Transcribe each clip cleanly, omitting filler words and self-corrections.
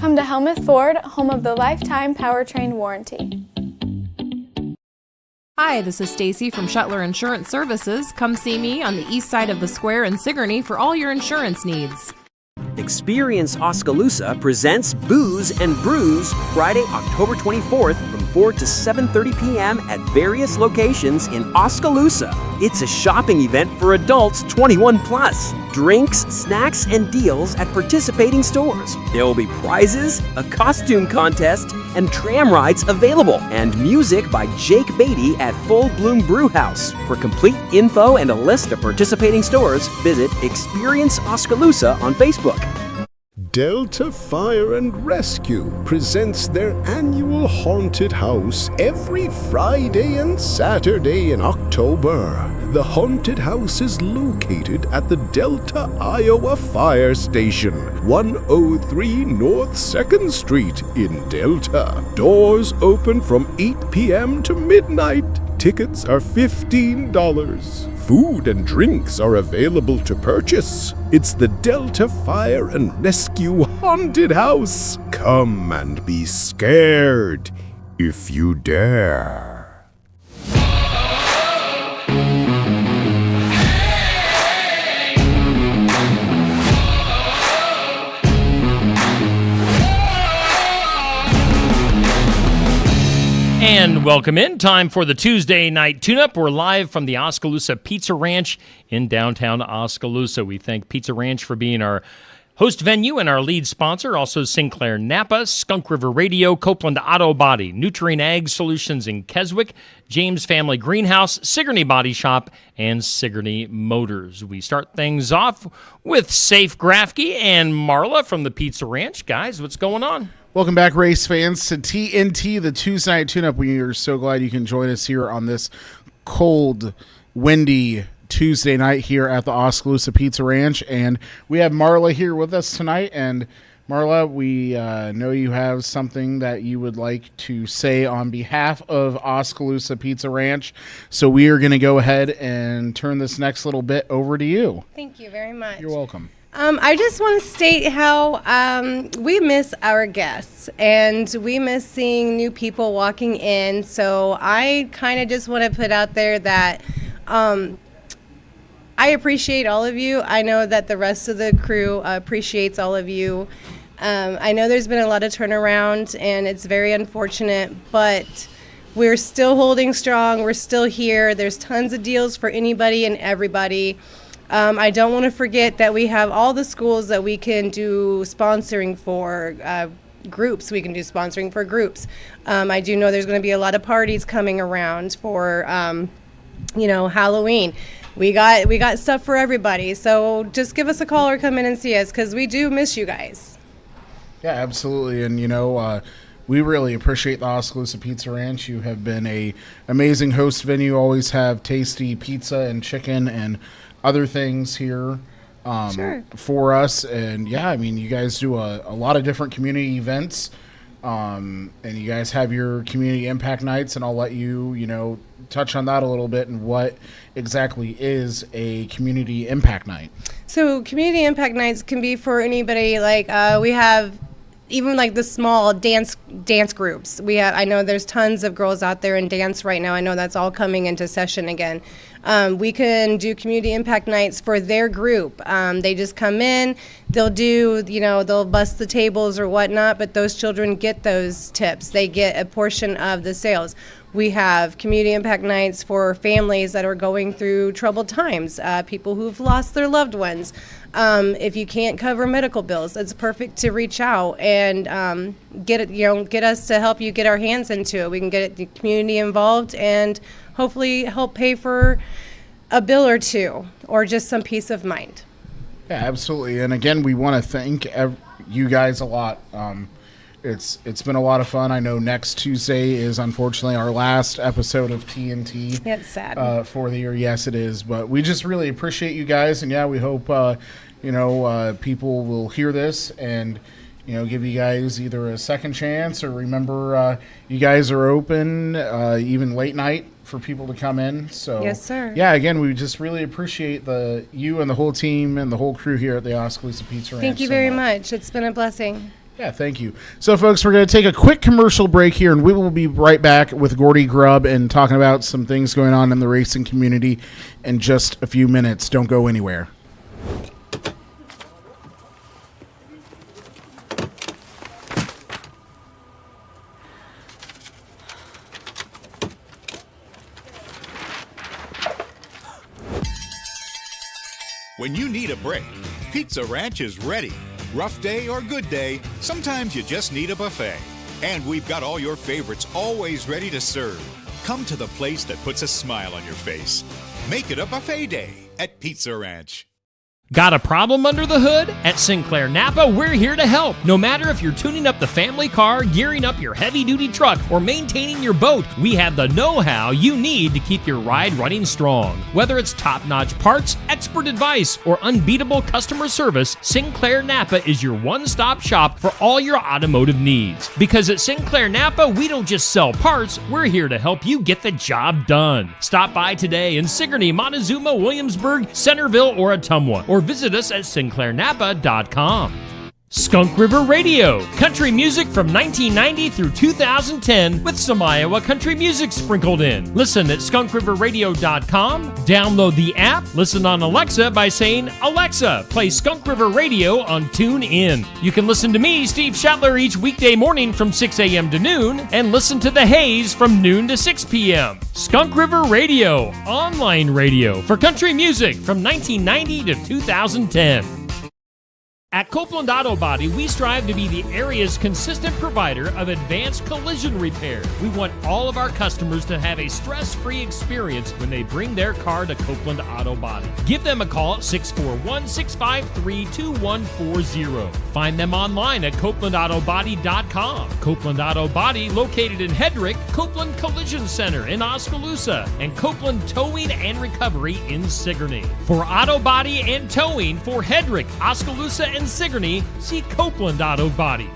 Come to Helmuth Ford, home of the lifetime powertrain warranty. Hi, this is Stacy from Shuttler Insurance Services. Come see me on the east side of the square in Sigourney for all your insurance needs. Experience Oskaloosa presents Booze and Brews Friday, October 24th from 4 to 7:30 p.m. at various locations in Oskaloosa. It's a shopping event for adults 21 plus. Drinks, snacks, and deals at participating stores. There will be prizes, a costume contest, and tram rides available. And music by Jake Beatty at Full Bloom Brew House. For complete info and a list of participating stores, visit Experience Oskaloosa on Facebook. Delta Fire and Rescue presents their annual haunted house every Friday and Saturday in October. The haunted house is located at the Delta, Iowa Fire Station, 103 North 2nd Street in Delta. Doors open from 8 p.m. to midnight. Tickets are $15. Food and drinks are available to purchase. It's the Delta Fire and Rescue Haunted House. Come and be scared, if you dare. And welcome in. Time for the Tuesday night tune-up. We're live from the Oskaloosa Pizza Ranch in downtown Oskaloosa. We thank Pizza Ranch for being our host venue and our lead sponsor. Also Sinclair Napa, Skunk River Radio, Copeland Auto Body, Nutrien Ag Solutions in Keswick, James Family Greenhouse, Sigourney Body Shop, and Sigourney Motors. We start things off with Safe Grafke and Marla from the Pizza Ranch. Guys, what's going on? Welcome back, race fans, to TNT, the Tuesday Night Tune-Up. We are so glad you can join us here on this cold, windy Tuesday night here at the Oskaloosa Pizza Ranch. And we have Marla here with us tonight. And Marla, we know you have something that you would like to say on behalf of Oskaloosa Pizza Ranch. So we are going to go ahead and turn this next little bit over to you. Thank you very much. You're welcome. I just want to state how we miss our guests and we miss seeing new people walking in. So I kind of just want to put out there that I appreciate all of you. I know that the rest of the crew appreciates all of you. I know there's been a lot of turnaround and it's very unfortunate, but we're still holding strong. We're still here. There's tons of deals for anybody and everybody. I don't want to forget that we have all the schools that we can do sponsoring for groups. We can do sponsoring for groups. I do know there's going to be a lot of parties coming around for, Halloween. We got stuff for everybody. So just give us a call or come in and see us because we do miss you guys. Yeah, absolutely. And, we really appreciate the Oskaloosa Pizza Ranch. You have been a amazing host venue. Always have tasty pizza and chicken and other things here for us. And you guys do a lot of different community events, and you guys have your community impact nights, and I'll let you touch on that a little bit and what exactly is a community impact night. So community impact nights can be for anybody. Like we have even like the small dance groups. I know there's tons of girls out there in dance right now. I know that's all coming into session again. We can do community impact nights for their group. They just come in, they'll bust the tables or whatnot, but those children get those tips. They get a portion of the sales. We have community impact nights for families that are going through troubled times, people who've lost their loved ones. If you can't cover medical bills, it's perfect to reach out and get us to help you get our hands into it. We can get the community involved and hopefully help pay for a bill or two or just some peace of mind. Yeah, absolutely. And again, we want to thank you guys a lot. It's been a lot of fun. I know next Tuesday is unfortunately our last episode of TNT. It's sad. For the year. Yes, it is. But we just really appreciate you guys. And we hope, people will hear this and, give you guys either a second chance or remember you guys are open even late night for people to come in. So yes, sir. Yeah, again, we just really appreciate you and the whole team and the whole crew here at the Oskaloosa Pizza Ranch. Thank you very much. It's been a blessing. Yeah, thank you. So, folks, we're going to take a quick commercial break here, and we will be right back with Gordy Grubb and talking about some things going on in the racing community in just a few minutes. Don't go anywhere. When you need a break, Pizza Ranch is ready. Rough day or good day, sometimes you just need a buffet. And we've got all your favorites always ready to serve. Come to the place that puts a smile on your face. Make it a buffet day at Pizza Ranch. Got a problem under the hood? At Sinclair Napa, we're here to help. No matter if you're tuning up the family car, gearing up your heavy-duty truck, or maintaining your boat, we have the know-how you need to keep your ride running strong. Whether it's top-notch parts, expert advice, or unbeatable customer service, Sinclair Napa is your one-stop shop for all your automotive needs. Because at Sinclair Napa, we don't just sell parts, we're here to help you get the job done. Stop by today in Sigourney, Montezuma, Williamsburg, Centerville, or Ottumwa, or visit us at sinclairnapa.com. Skunk River Radio, country music from 1990 through 2010 with some Iowa country music sprinkled in. Listen at skunkriverradio.com, download the app, listen on Alexa by saying, Alexa, play Skunk River Radio on TuneIn. You can listen to me, Steve Shetler, each weekday morning from 6 a.m. to noon, and listen to The Haze from noon to 6 p.m. Skunk River Radio, online radio for country music from 1990 to 2010. At Copeland Auto Body, we strive to be the area's consistent provider of advanced collision repair. We want all of our customers to have a stress-free experience when they bring their car to Copeland Auto Body. Give them a call at 641-653-2140. Find them online at copelandautobody.com. Copeland Auto Body, located in Hedrick, Copeland Collision Center in Oskaloosa, and Copeland Towing and Recovery in Sigourney. For auto body and towing for Hedrick, Oskaloosa, and Sigourney, see Copeland Auto Body.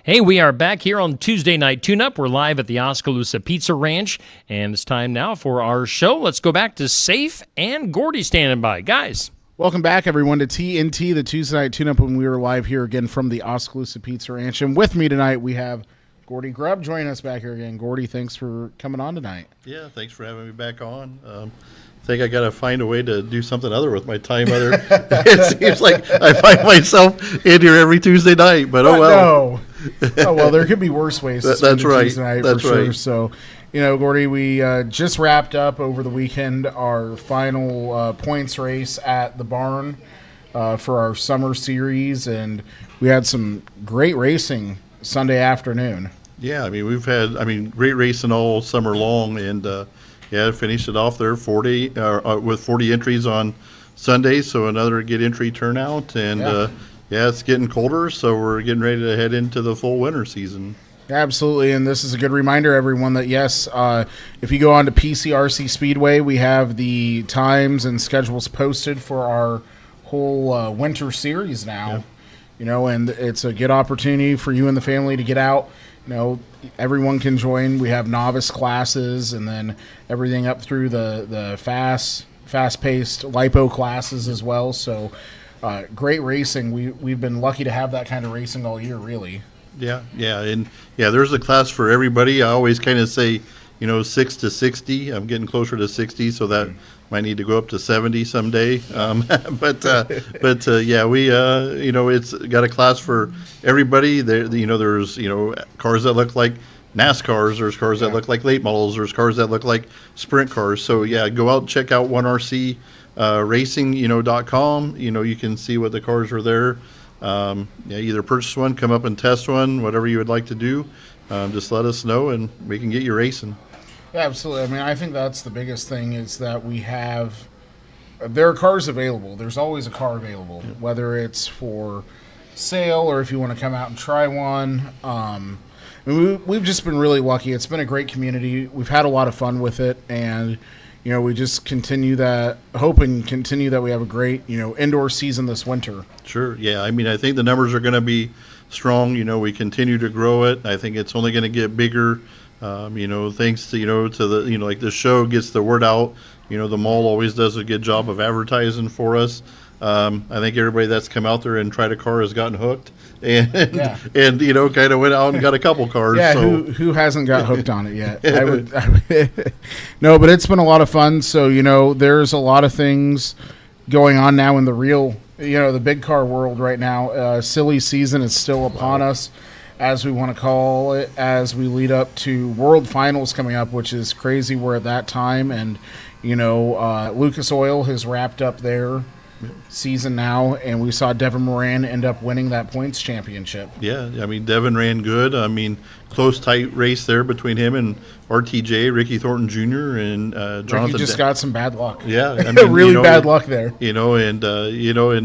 Hey, we are back here on Tuesday Night Tune-Up. We're live at the Oskaloosa Pizza Ranch, and it's time now for our show. Let's go back to Safe and Gordy standing by. Guys. Welcome back, everyone, to TNT, the Tuesday Night Tune-Up, when we were live here again from the Oskaloosa Pizza Ranch. And with me tonight, we have Gordy Grubb joining us back here again. Gordy, thanks for coming on tonight. Yeah, thanks for having me back on. I think I got to find a way to do something other with my time. It seems like I find myself in here every Tuesday night, but oh well. No. Oh well, there could be worse ways to spend a Tuesday night for sure. So, Gordy, we just wrapped up over the weekend our final points race at the barn for our summer series, and we had some great racing Sunday afternoon. Yeah, we've had great racing all summer long, and finished it off there with 40 entries on Sunday, so another good entry turnout. And it's getting colder, so we're getting ready to head into the full winter season. Absolutely, and this is a good reminder, everyone, that yes, if you go on to PCRC Speedway, we have the times and schedules posted for our whole winter series now. Yeah. And it's a good opportunity for you and the family to get out. Everyone can join. We have novice classes, and then everything up through the fast-paced LiPo classes as well. So great racing. We've been lucky to have that kind of racing all year, really. Yeah, and there's a class for everybody. I always kind of say, 6 to 60. I'm getting closer to 60, so that might need to go up to 70 someday. But we it's got a class for everybody. There's cars that look like NASCARs. There's cars that look like late models. There's cars that look like sprint cars. So go out and check out 1RC racing.com. You can see what the cars are there. Either purchase one, come up and test one, whatever you would like to do. Just let us know, and we can get you racing. Yeah, absolutely. I think that's the biggest thing is that there are cars available. There's always a car available, whether it's for sale or if you want to come out and try one. We've just been really lucky. It's been a great community. We've had a lot of fun with it, and we just hope and continue that we have a great indoor season this winter. Sure. Yeah. I think the numbers are going to be strong. We continue to grow it. I think it's only going to get bigger. Thanks to to the the show gets the word out. The mall always does a good job of advertising for us. I think everybody that's come out there and tried a car has gotten hooked, and Yeah. and kind of went out and got a couple cars. Yeah, so. who hasn't got hooked on it yet? I would no, but it's been a lot of fun. So there's a lot of things going on now in the real, the big car world right now. Silly season is still upon us, as we want to call it, as we lead up to World Finals coming up, which is crazy. We're at that time, and Lucas Oil has wrapped up their season now, and we saw Devin Moran end up winning that points championship. Yeah, I mean, Devin ran good. I mean, close, tight race there between him and RTJ, Ricky Thornton Jr., and Jonathan. He just got some bad luck. Yeah, I mean, really bad luck there. And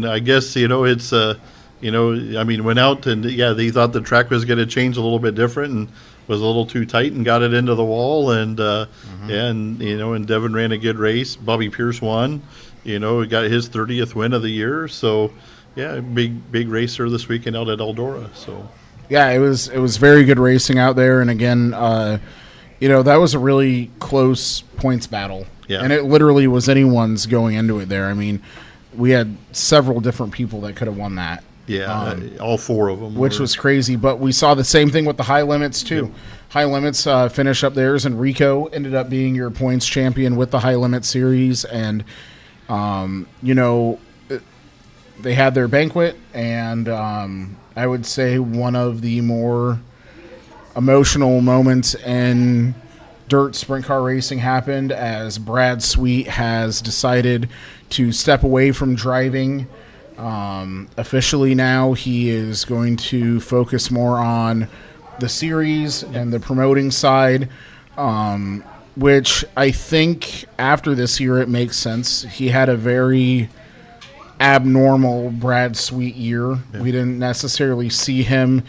I guess it's I mean, went out and they thought the track was going to change a little bit different and was a little too tight and got it into the wall, and and Devin ran a good race. Bobby Pierce won. Got his 30th win of the year. So, yeah, big racer this weekend out at Eldora. So, yeah, it was very good racing out there. And again, that was a really close points battle. Yeah. And it literally was anyone's going into it there. I mean, we had several different people that could have won that. Yeah, all four of them. Which was crazy. But we saw the same thing with the high limits, too. Yep. High limits finish up theirs, and Rico ended up being your points champion with the high limit series. And they had their banquet, and I would say one of the more emotional moments in dirt sprint car racing happened as Brad Sweet has decided to step away from driving. Officially now, he is going to focus more on the series and the promoting side. Which I think after this year it makes sense. He had a very abnormal Brad Sweet year. Yeah. We didn't necessarily see him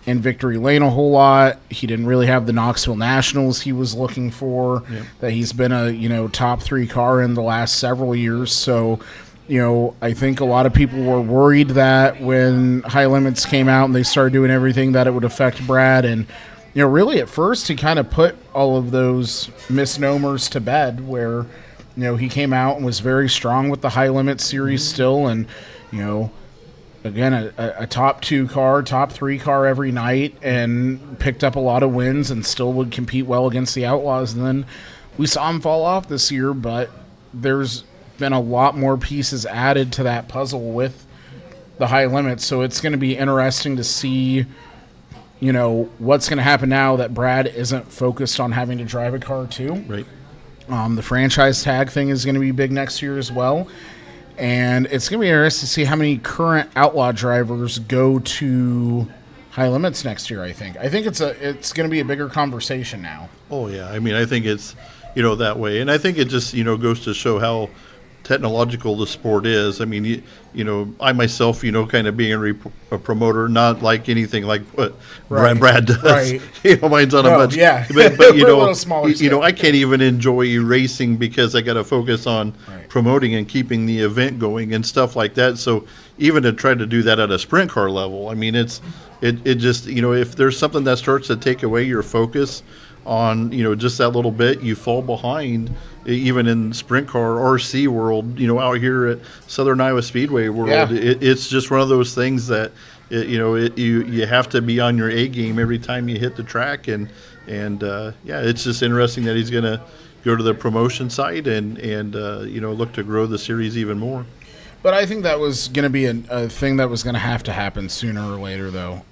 in victory lane a whole lot. He didn't really have the Knoxville Nationals he was looking for. Yeah. That he's been a top 3 car in the last several years. So, I think a lot of people were worried that when High Limits came out and they started doing everything that it would affect Brad. And really at first he kind of put all of those misnomers to bed where, he came out and was very strong with the High Limit series still. And, again, a top 2 car, top 3 car every night, and picked up a lot of wins and still would compete well against the Outlaws. And then we saw him fall off this year, but there's been a lot more pieces added to that puzzle with the High Limit. So it's going to be interesting to see what's going to happen now that Brad isn't focused on having to drive a car too. Right. The franchise tag thing is going to be big next year as well. And it's going to be interesting to see how many current Outlaw drivers go to High Limits next year, I think. I think it's going to be a bigger conversation now. Oh, yeah. I mean, I think it's, that way. And I think it just, goes to show how technological the sport is. I mean, I myself, kind of being a promoter, not like anything like what Brad does. Right. Mine's on a much. Yeah. But smaller I can't even enjoy racing because I got to focus on promoting and keeping the event going and stuff like that. So even to try to do that at a sprint car level, I mean, it just, if there's something that starts to take away your focus on, just that little bit, you fall behind. Even in sprint car or RC world, out here at Southern Iowa Speedway world, it's just one of those things that you have to be on your A game every time you hit the track, and it's just interesting that he's going to go to the promotion side and look to grow the series even more. But I think that was going to be a thing that was going to happen sooner or later, though.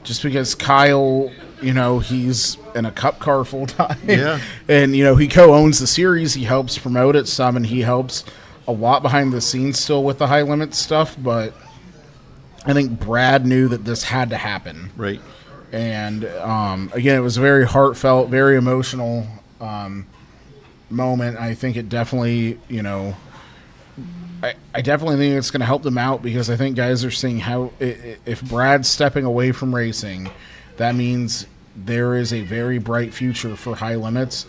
Just because Kyle, he's in a cup car full time. Yeah. And, he co-owns the series. He helps promote it some, and he helps a lot behind the scenes still with the High Limit stuff. But I think Brad knew that this had to happen. Right. And, again, it was a very heartfelt, very emotional moment. I think it definitely, I definitely think it's going to help them out because I think guys are seeing how if Brad's stepping away from racing, that means there is a very bright future for High Limits,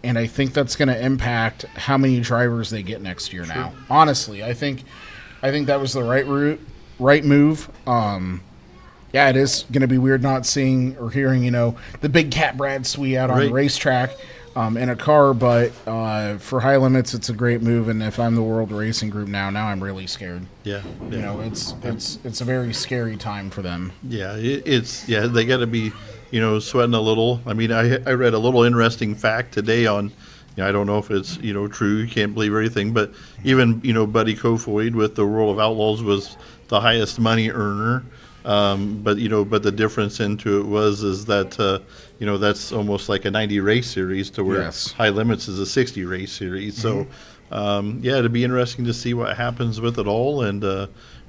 and I think that's going to impact how many drivers they get next year. Sure. Now, honestly, I think that was the right move. Yeah, it is going to be weird not seeing or hearing the big cat Brad Sweet out on the racetrack. in a car, but for high limits, it's a great move. And if I'm the World Racing Group now I'm really scared. Yeah. You know, it's a very scary time for them. Yeah, they got to be, sweating a little. I mean, I read a little interesting fact today on, I don't know if it's, true, you can't believe everything, but even, Buddy Kofoid with the World of Outlaws was the highest money earner. But the difference into it is that, that's almost like a 90 race series to where High Limits is a 60 race series. So, it'd be interesting to see what happens with it all and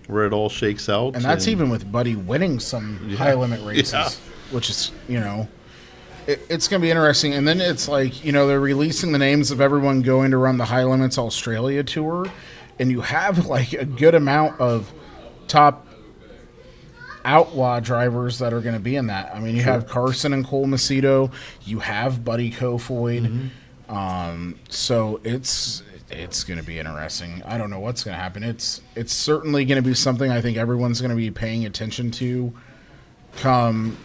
where it all shakes out. And that's even with Buddy winning some high limit races, which is, it's going to be interesting. And then it's like, they're releasing the names of everyone going to run the High Limits Australia tour. And you have like a good amount of top outlaw drivers that are going to be in that. I mean, you have Carson and Cole Macedo. You have Buddy Kofoid. So it's going to be interesting. I don't know what's going to happen. It's certainly going to be something I think everyone's going to be paying attention to come,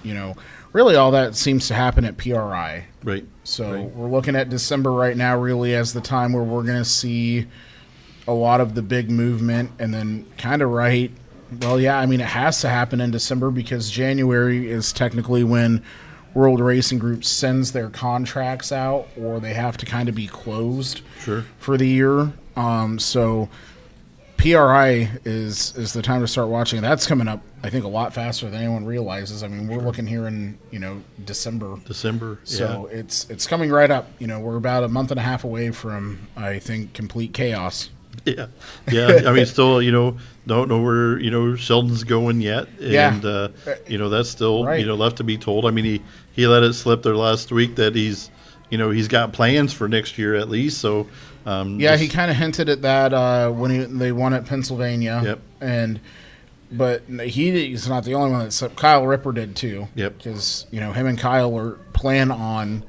really all that seems to happen at PRI. Right. So we're looking at December right now really as the time where we're going to see a lot of the big movement and then kind of it has to happen in December because January is technically when World Racing Group sends their contracts out or they have to kind of be closed for the year. So PRI is the time to start watching. That's coming up, I think, a lot faster than anyone realizes. I mean, we're looking here in, December. So it's coming right up. We're about a month and a half away from, I think, complete chaos. Yeah. I mean, still, don't know where, Sheldon's going yet. And, that's still, left to be told. I mean, he let it slip there last week that he's got plans for next year at least. So, he kind of hinted at that when they won at Pennsylvania. Yep. But he's not the only one. Kyle Ripper did too. Yep. Because, him and Kyle plan on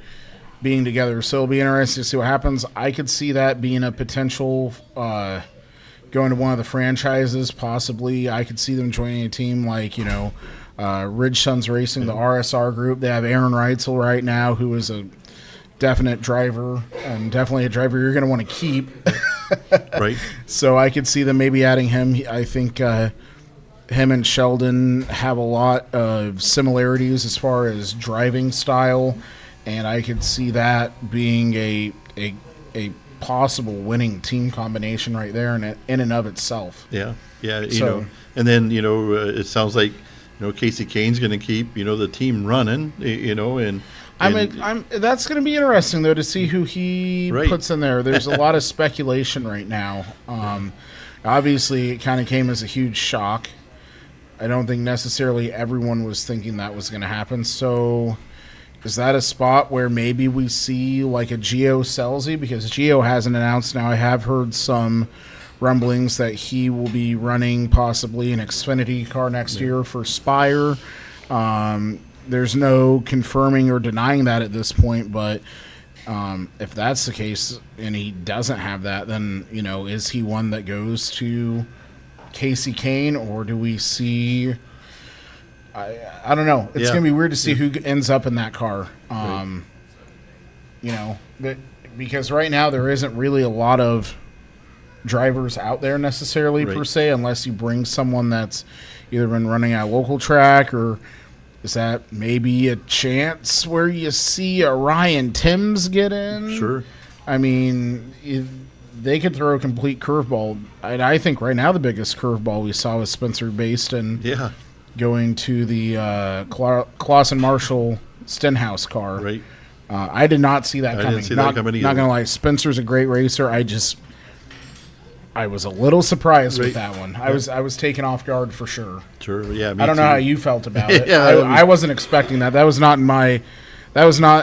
being together. So it'll be interesting to see what happens. I could see that being a potential going to one of the franchises, possibly. I could see them joining a team like, Ridge Sons Racing, the RSR group. They have Aaron Reitzel right now, who is a definite driver and definitely a driver you're going to want to keep. Right. So I could see them maybe adding him. I think him and Sheldon have a lot of similarities as far as driving style. And I could see that being a possible winning team combination right there in and of itself. Yeah. And then it sounds like Casey Kane's going to keep the team running. And that's going to be interesting though to see who he puts in there. There's a lot of speculation right now. Obviously, it kind of came as a huge shock. I don't think necessarily everyone was thinking that was going to happen. So. Is that a spot where maybe we see like a Gio Scelzi? Because Gio hasn't announced now. I have heard some rumblings that he will be running possibly an Xfinity car next year for Spire. There's no confirming or denying that at this point, but if that's the case and he doesn't have that, then, is he one that goes to Casey Kane, or do we see... I don't know. It's going to be weird to see who ends up in that car. Because right now there isn't really a lot of drivers out there necessarily per se, unless you bring someone that's either been running at a local track, or is that maybe a chance where you see a Ryan Timms get in? Sure. I mean, they could throw a complete curveball. And I think right now the biggest curveball we saw was Spencer Baston. Yeah. Going to the Clausen Marshall Stenhouse car. Right. I did not see that coming. I didn't see that coming either. Not going to lie, Spencer's a great racer. I was a little surprised with that one. I was taken off guard for sure. Sure, yeah. I don't know how you felt about it. Yeah, I wasn't expecting that. That was not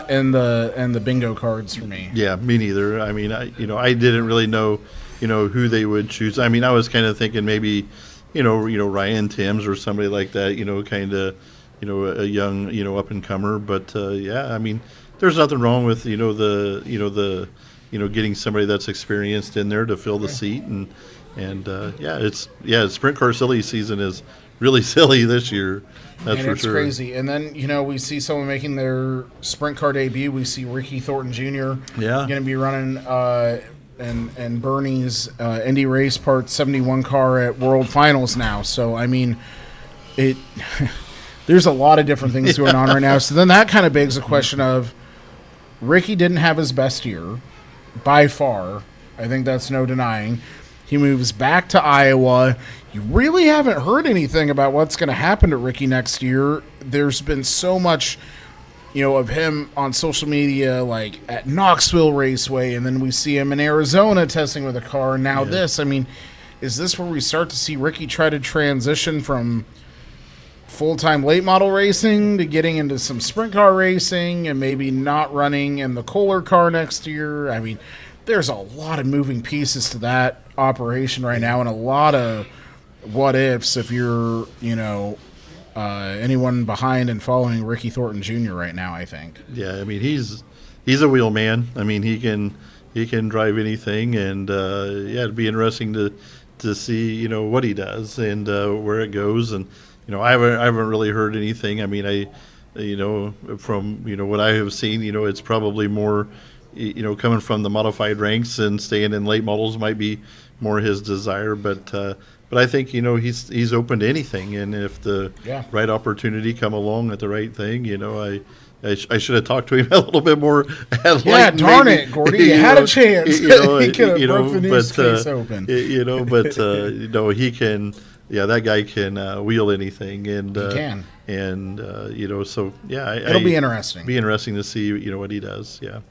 in the bingo cards for me. Yeah, me neither. I mean, I didn't really know, who they would choose. I mean, I was kind of thinking maybe, Ryan Timms or somebody like that, kind of, a young, up and comer. But I mean, there's nothing wrong with getting somebody that's experienced in there to fill the seat, and sprint car silly season is really silly this year. That's and for it's sure. crazy. And then, we see someone making their sprint car debut. We see Ricky Thornton Jr. going to be running and Bernie's Indy Race Part 71 car at World Finals now. So, I mean, there's a lot of different things going on right now. So then that kind of begs the question of, Ricky didn't have his best year by far. I think that's no denying. He moves back to Iowa. You really haven't heard anything about what's going to happen to Ricky next year. There's been so much, of him on social media, like at Knoxville Raceway, and then we see him in Arizona testing with a car, and now this. I mean, is this where we start to see Ricky try to transition from full-time late model racing to getting into some sprint car racing and maybe not running in the Kohler car next year? I mean, there's a lot of moving pieces to that operation right now, and a lot of what ifs if you're, anyone behind and following Ricky Thornton Jr. right now, I think. Yeah, I mean, he's a wheel man. I mean, he can drive anything, and it'd be interesting to see what he does and where it goes. And I haven't really heard anything. I mean, from what I have seen, it's probably more coming from the modified ranks, and staying in late models might be more his desire. But I think he's open to anything, and if the right opportunity come along at the right thing, I should have talked to him a little bit more. Darn it, Gordy, you had a chance. He could have broke the news case open. He can. Yeah, that guy can wheel anything, and he can. And it'll be interesting. Be interesting to see what he does. Yeah.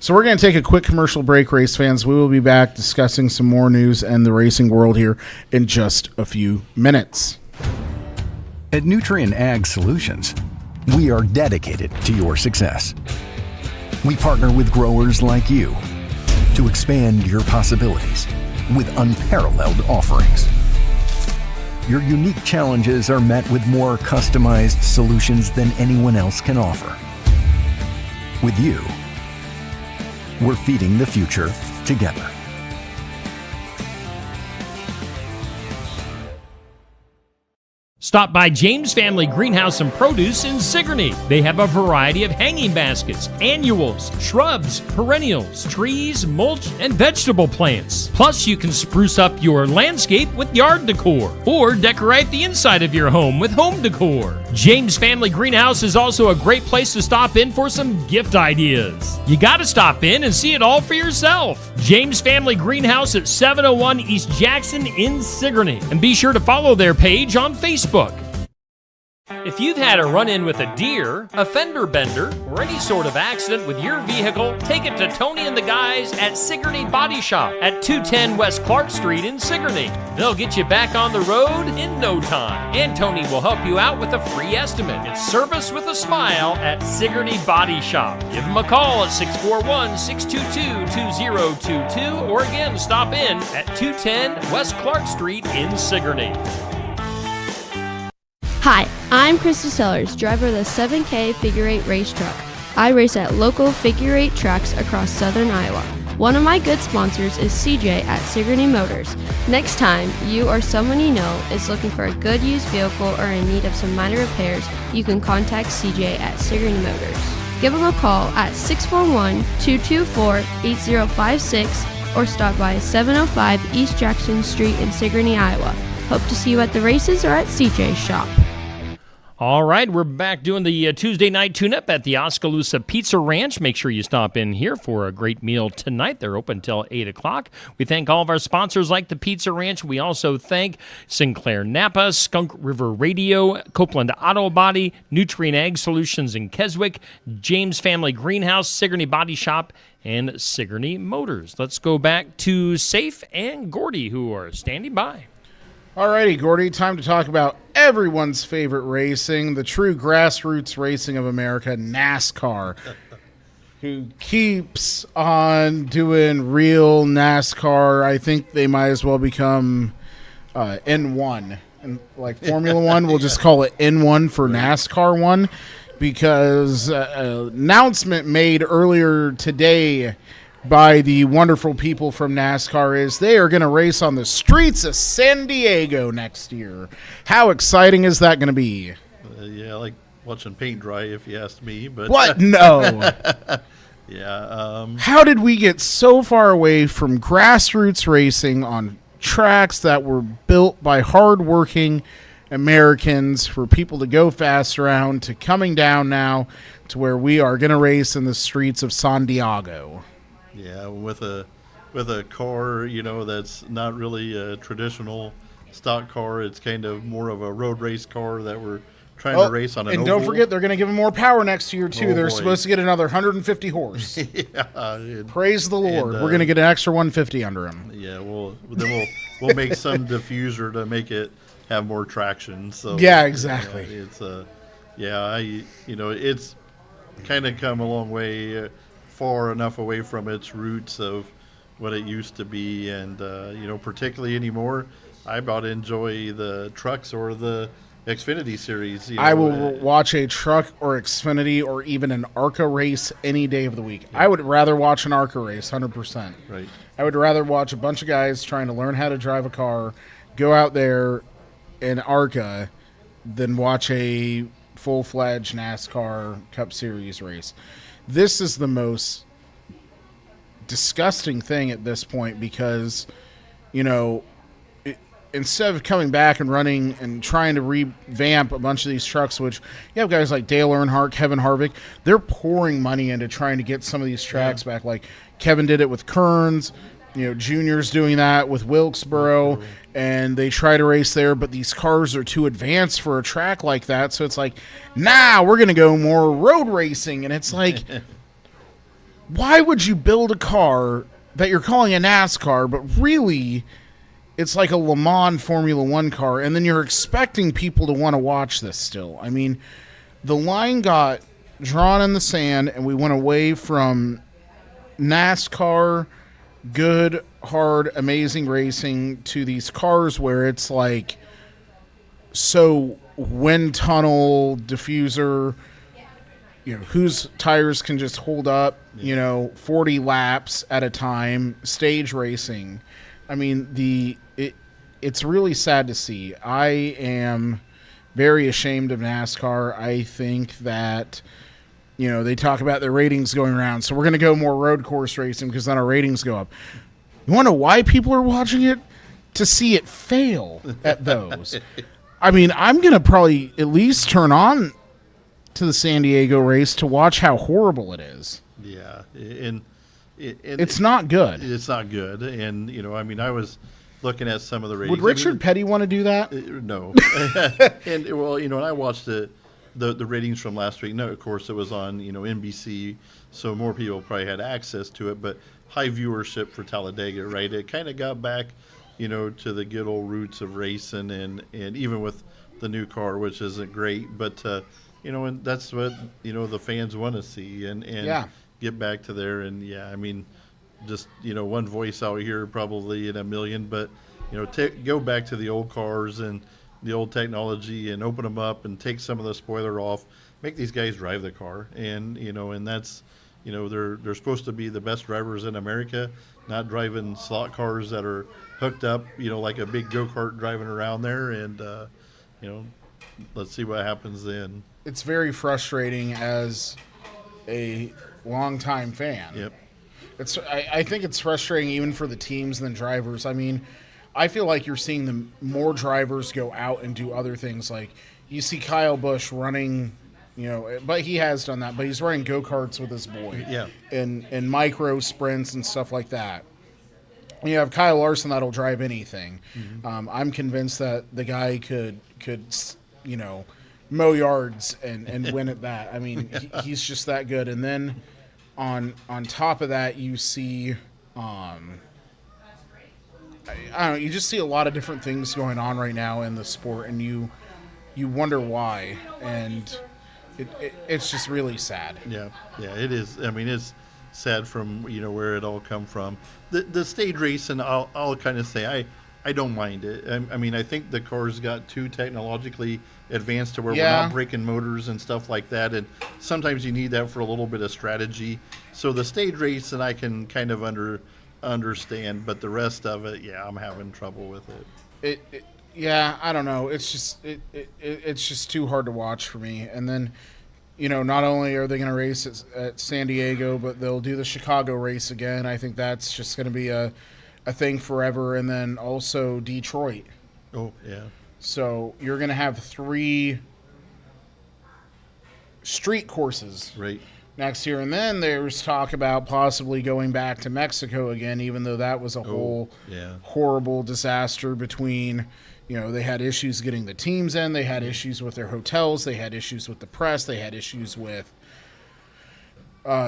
So we're going to take a quick commercial break, race fans. We will be back discussing some more news and the racing world here in just a few minutes. At Nutrien Ag Solutions, we are dedicated to your success. We partner with growers like you to expand your possibilities with unparalleled offerings. Your unique challenges are met with more customized solutions than anyone else can offer. With you, we're feeding the future together. Stop by James Family Greenhouse and Produce in Sigourney. They have a variety of hanging baskets, annuals, shrubs, perennials, trees, mulch, and vegetable plants. Plus, you can spruce up your landscape with yard decor or decorate the inside of your home with home decor. James Family Greenhouse is also a great place to stop in for some gift ideas. You gotta stop in and see it all for yourself. James Family Greenhouse at 701 East Jackson in Sigourney. And be sure to follow their page on Facebook. If you've had a run-in with a deer, a fender bender, or any sort of accident with your vehicle, take it to Tony and the guys at Sigourney Body Shop at 210 West Clark Street in Sigourney. They'll get you back on the road in no time. And Tony will help you out with a free estimate. It's service with a smile at Sigourney Body Shop. Give them a call at 641-622-2022, or again, stop in at 210 West Clark Street in Sigourney. Hi, I'm Krista Sellers, driver of the 7K Figure 8 race truck. I race at local Figure 8 tracks across southern Iowa. One of my good sponsors is CJ at Sigourney Motors. Next time you or someone you know is looking for a good used vehicle or in need of some minor repairs, you can contact CJ at Sigourney Motors. Give them a call at 641-224-8056 or stop by 705 East Jackson Street in Sigourney, Iowa. Hope to see you at the races or at CJ's shop. All right, we're back doing the Tuesday night tune-up at the Oskaloosa Pizza Ranch. Make sure you stop in here for a great meal tonight. They're open until 8 o'clock. We thank all of our sponsors like the Pizza Ranch. We also thank Sinclair Napa, Skunk River Radio, Copeland Auto Body, Nutrien Ag Solutions in Keswick, James Family Greenhouse, Sigourney Body Shop, and Sigourney Motors. Let's go back to Safe and Gordy, who are standing by. Alrighty, Gordy, time to talk about everyone's favorite racing, the true grassroots racing of America, NASCAR, who keeps on doing real NASCAR. I think they might as well become N1. And like Formula One, we'll just call it N1 for NASCAR 1, because announcement made earlier today by the wonderful people from NASCAR is they are going to race on the streets of San Diego next year. How exciting is that going to be? Yeah, I like watching paint dry, if you ask me. But What? No. Yeah. How did we get so far away from grassroots racing on tracks that were built by hardworking Americans for people to go fast around to coming down now to where we are going to race in the streets of San Diego? Yeah, with a car, that's not really a traditional stock car. It's kind of more of a road race car that we're trying to race on an and oval. don't forget, they're going to give them more power next year, too. Oh, They're boy. supposed to get another 150 horse. Yeah, Praise the Lord. We're going to get an extra 150 under him. Yeah, we'll make some diffuser to make it have more traction. So Yeah, exactly. It's it's kind of come a long way, far enough away from its roots of what it used to be, and particularly anymore, I about enjoy the trucks or the Xfinity series. I will watch a truck or Xfinity or even an ARCA race any day of the week. I would rather watch an ARCA race, 100%. Right. I would rather watch a bunch of guys trying to learn how to drive a car, go out there in ARCA, than watch a full-fledged NASCAR Cup Series race. This is the most disgusting thing at this point because, instead of coming back and running and trying to revamp a bunch of these trucks, which you have guys like Dale Earnhardt, Kevin Harvick, they're pouring money into trying to get some of these tracks back. Like Kevin did it with Kearns, Junior's doing that with Wilkesboro, and they try to race there, but these cars are too advanced for a track like that. So it's like, we're going to go more road racing. And it's like, why would you build a car that you're calling a NASCAR, but really it's like a Le Mans Formula One car, and then you're expecting people to want to watch this still? I mean, the line got drawn in the sand, and we went away from NASCAR, good, hard, amazing racing, to these cars where it's like, so wind tunnel, diffuser, whose tires can just hold up, 40 laps at a time, stage racing. I mean, it's really sad to see. I am very ashamed of NASCAR. I think that, they talk about their ratings going around, so we're going to go more road course racing because then our ratings go up. You want to know why people are watching it? To see it fail at those. I mean, I'm going to probably at least turn on to the San Diego race to watch how horrible it is. Yeah, and it's not good. It's not good, and I was looking at some of the ratings. Would Richard Petty want to do that? No. And and I watched the ratings from last week. No, of course it was on NBC, so more people probably had access to it. But high viewership for Talladega, right? It kind of got back, to the good old roots of racing, and even with the new car, which isn't great, but and that's what the fans want to see, and get back to there. And just one voice out here probably in a million, but go back to the old cars and the old technology and open them up and take some of the spoiler off, make these guys drive the car, and and that's they're supposed to be the best drivers in America, not driving slot cars that are hooked up like a big go-kart driving around there. And let's see what happens then. It's very frustrating as a longtime fan. Yep. I think it's frustrating even for the teams than drivers. I mean, I feel like you're seeing more drivers go out and do other things. Like you see Kyle Busch running, but he has done that. But he's running go-karts with his boy. Yeah. And micro sprints and stuff like that. You have Kyle Larson that'll drive anything. Mm-hmm. I'm convinced that the guy could mow yards and win at that. I mean, he's just that good. And then on top of that, you see, I don't know, you just see a lot of different things going on right now in the sport, and you wonder why, and it's just really sad. Yeah, it is. I mean, it's sad from where it all come from. The stage race, and I'll kind of say I don't mind it. I mean, I think the cars got too technologically advanced to where we're Yeah. not breaking motors and stuff like that. And sometimes you need that for a little bit of strategy. So the stage race, and I can kind of understand, but the rest of it, yeah, I'm having trouble with it. Yeah, I don't know. It's just it's just too hard to watch for me. And then, not only are they going to race at San Diego, but they'll do the Chicago race again. I think that's just going to be a thing forever. And then also Detroit. Oh, yeah. So you're going to have 3 street courses Right. next year. And then there's talk about possibly going back to Mexico again, even though that was a whole yeah. horrible disaster between, they had issues getting the teams in, they had issues with their hotels, they had issues with the press, they had issues with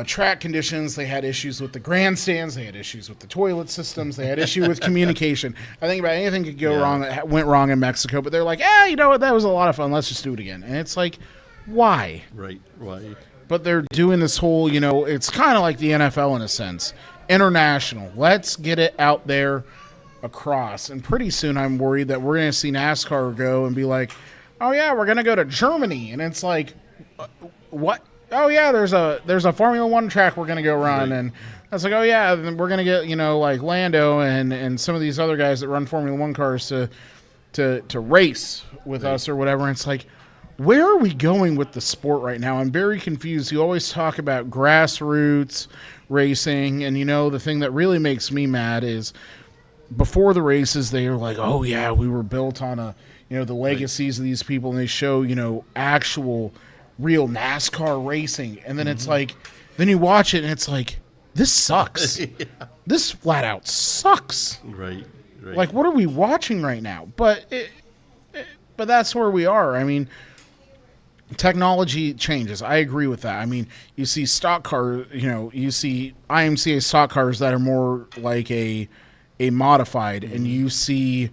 track conditions, they had issues with the grandstands, they had issues with the toilet systems, they had issue with communication. I think about anything could go wrong that went wrong in Mexico, but they're like, you know what, that was a lot of fun, let's just do it again. And it's like, why? Right. Why? But they're doing this whole, it's kind of like the NFL in a sense. International. Let's get it out there across. And pretty soon I'm worried that we're going to see NASCAR go and be like, oh, yeah, we're going to go to Germany. And it's like, what? Oh, yeah, there's a Formula One track we're going to go run. Right. And I was like, oh, yeah, then we're going to get, like Lando and some of these other guys that run Formula One cars to race with us or whatever. And it's like, where are we going with the sport right now? I'm very confused. You always talk about grassroots racing, and the thing that really makes me mad is before the races, they are like, oh, yeah, we were built on the legacies of these people, and they show, actual real NASCAR racing. And then it's like, then you watch it, and it's like, this sucks. Yeah. This flat out sucks. Right. Like, what are we watching right now? But that's where we are. I mean, technology changes. I agree with that. I mean, you see stock cars, you see IMCA stock cars that are more like a modified, and you see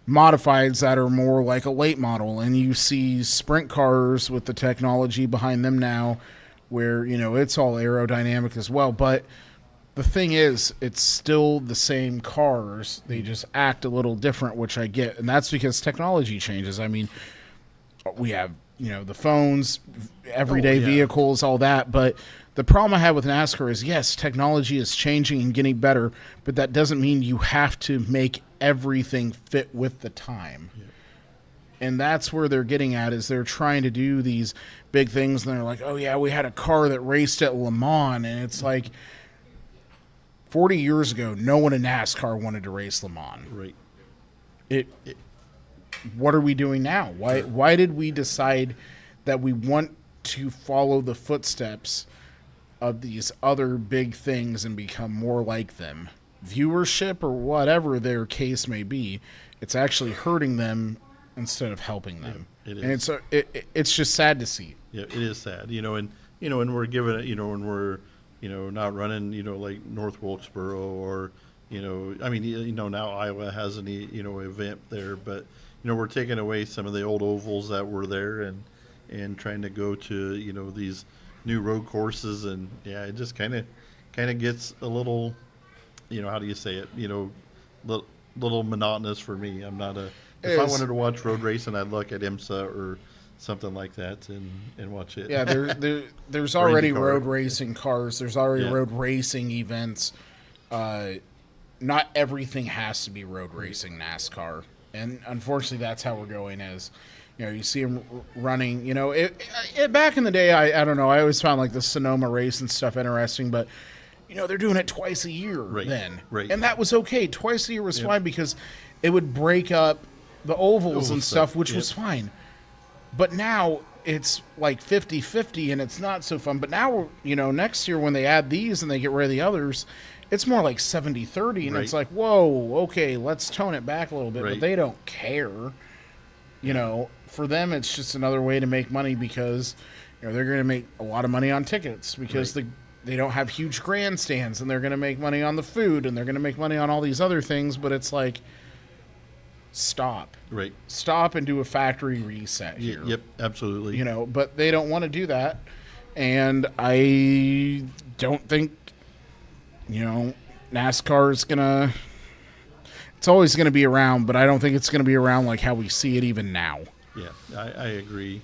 modifieds that are more like a late model, and you see sprint cars with the technology behind them now where, it's all aerodynamic as well. But the thing is, it's still the same cars. They just act a little different, which I get. And that's because technology changes. I mean, we have, the phones, everyday vehicles, all that. But the problem I have with NASCAR is, yes, technology is changing and getting better, but that doesn't mean you have to make everything fit with the time. Yeah. And that's where they're getting at, is they're trying to do these big things, and they're like, oh, yeah, we had a car that raced at Le Mans. And it's like 40 years ago, no one in NASCAR wanted to race Le Mans. Right. What are we doing now? Why did we decide that we want to follow the footsteps of these other big things and become more like them? Viewership or whatever their case may be, it's actually hurting them instead of helping them. Yeah, it is. And it's just sad to see. Yeah, it is sad. And we're giving it, when we're, not running, like North Wilkesboro or, I mean, now Iowa has an, event there, but, we're taking away some of the old ovals that were there and trying to go to, these new road courses. And yeah, it just kind of gets a little, how do you say it? Little monotonous for me. I'm not if I wanted to watch road racing, I'd look at IMSA or something like that and watch it. Yeah, there's already road racing cars. There's already road racing events. Not everything has to be road racing NASCAR. And unfortunately, that's how we're going. As you see them running. Back in the day, I don't know. I always found like the Sonoma race and stuff interesting, but they're doing it twice a year then, and that was okay. Twice a year was fine because it would break up the ovals and stuff, which was fine. But now it's like 50-50, and it's not so fun. But now, next year when they add these and they get rid of the others, it's more like 70-30, and it's like, whoa, okay, let's tone it back a little bit. But they don't care. For them, it's just another way to make money because they're going to make a lot of money on tickets because they don't have huge grandstands, and they're going to make money on the food, and they're going to make money on all these other things. But it's like, stop. Right. Stop and do a factory reset here. Yep, absolutely. But they don't want to do that. And I don't think, NASCAR is going to... it's always going to be around, but I don't think it's going to be around like how we see it even now. Yeah, I agree.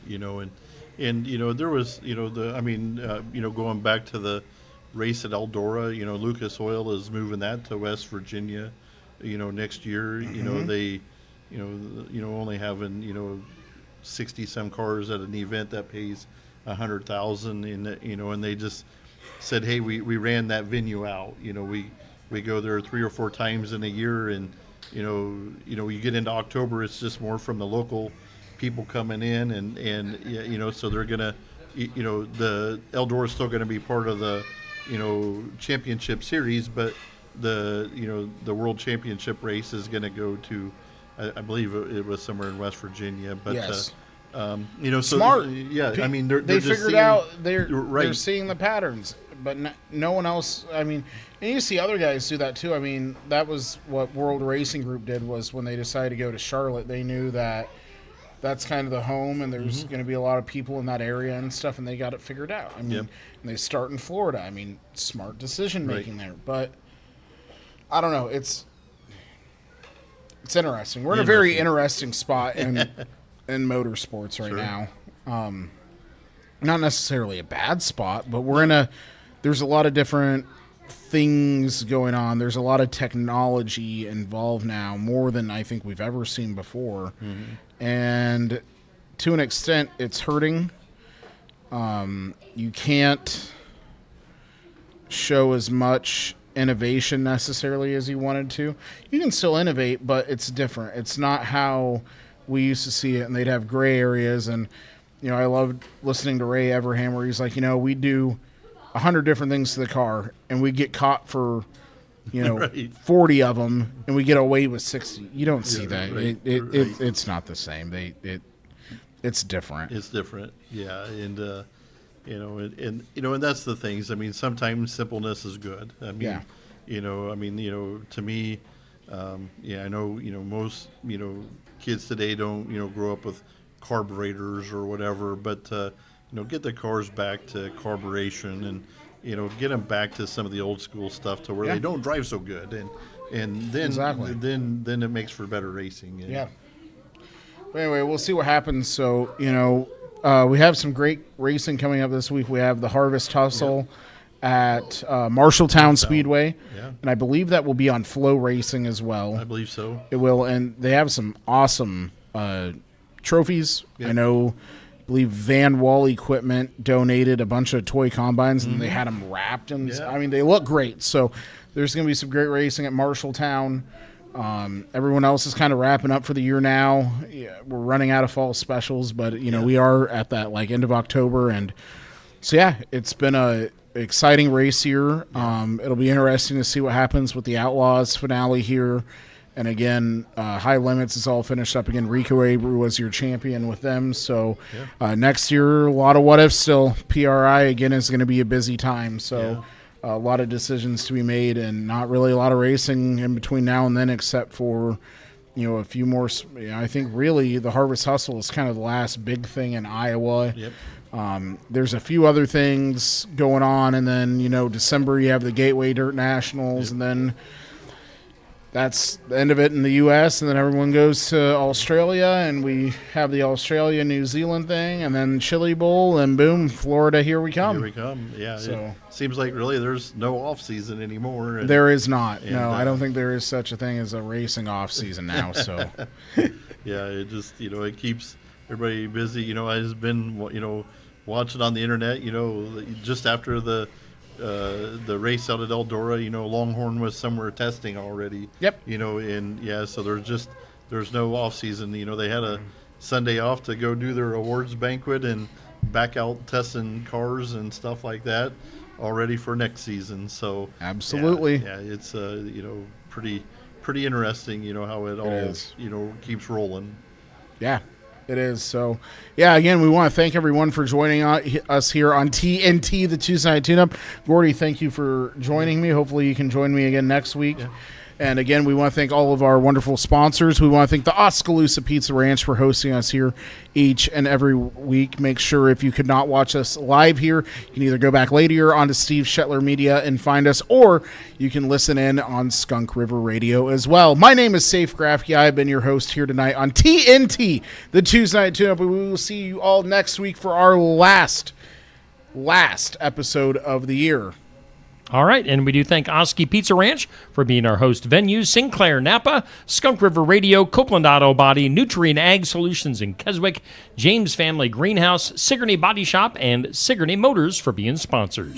And there was going back to the race at Eldora. Lucas Oil is moving that to West Virginia. Next year. They, only having 60 some cars at an event that pays $100,000 and they just said, hey, we ran that venue out. We go there 3 or 4 times in a year, and you get into October, it's just more from the local people coming in, and so they're gonna, the Eldora is still going to be part of the championship series, but the World Championship race is going to go to, I believe it was somewhere in West Virginia, but yes. So smart. Yeah, I mean they just figured seeing, out they're right. they're seeing the patterns, but no one else. I mean, and you see other guys do that too. I mean, that was what World Racing Group did, was when they decided to go to Charlotte. They knew that that's kind of the home, and there's going to be a lot of people in that area and stuff, and they got it figured out. I mean, and they start in Florida. I mean, smart decision making there, but I don't know. It's interesting. We're in a very interesting spot in motorsports right now. Not necessarily a bad spot, but there's a lot of different things going on. There's a lot of technology involved now, more than I think we've ever seen before. And to an extent, it's hurting. You can't show as much innovation necessarily as you wanted to. You can still innovate, but it's different. It's not how we used to see it, and they'd have gray areas. And I loved listening to Ray Everham, where he's like, we do 100 different things to the car, and we get caught for 40 of them, and we get away with 60. You don't see that. Right, it's not the same. It's different. It's different. Yeah, and and that's the things. I mean, sometimes simpleness is good. I mean, to me, I know most kids today don't grow up with carburetors or whatever, but get the cars back to carburation and get them back to some of the old school stuff to where they don't drive so good, and then then it makes for better racing. Yeah. But anyway, we'll see what happens. So we have some great racing coming up this week. We have the Harvest Hustle at Marshalltown Speedway, and I believe that will be on Flow Racing as well. I believe so. It will, and they have some awesome trophies. I believe Van Wall Equipment donated a bunch of toy combines, and they had them wrapped, and I mean, they look great. So there's going to be some great racing at Marshalltown. Everyone else is kind of wrapping up for the year now. Yeah, we're running out of fall specials, but we are at that end of October, and so it's been a exciting race year. It'll be interesting to see what happens with the Outlaws finale here. And again, High Limits is all finished up again. Rico Abreu was your champion with them. So next year, a lot of what ifs still. PRI, again, is going to be a busy time. So a lot of decisions to be made, and not really a lot of racing in between now and then, except for, a few more. I think really the Harvest Hustle is kind of the last big thing in Iowa. There's a few other things going on. And then, December you have the Gateway Dirt Nationals, and then that's the end of it in the U.S., and then everyone goes to Australia, and we have the Australia-New Zealand thing, and then Chili Bowl, and boom, Florida, here we come. Here we come, yeah. So, it seems like really there's no off-season anymore. There is not. No, I don't think there is such a thing as a racing off-season now. So, yeah, it just, it keeps everybody busy. I've just been, watching on the internet, just after the race out at Eldora, Longhorn was somewhere testing already. So there's no off season. They had a Sunday off to go do their awards banquet and back out testing cars and stuff like that, all ready for next season. So absolutely, it's pretty interesting. How it all keeps rolling. Yeah. It is. So, again, we want to thank everyone for joining us here on TNT, the Tuesday Night Tune-Up. Gordy, thank you for joining me. Hopefully you can join me again next week. And again, we want to thank all of our wonderful sponsors. We want to thank the Oskaloosa Pizza Ranch for hosting us here each and every week. Make sure if you could not watch us live here, you can either go back later onto Steve Shetler Media and find us, or you can listen in on Skunk River Radio as well. My name is Safe Grafke. I've been your host here tonight on TNT, the Tuesday Night Tune-Up. We will see you all next week for our last episode of the year. All right, and we do thank Oski Pizza Ranch for being our host venue, Sinclair Napa, Skunk River Radio, Copeland Auto Body, Nutrien Ag Solutions in Keswick, James Family Greenhouse, Sigourney Body Shop, and Sigourney Motors for being sponsors.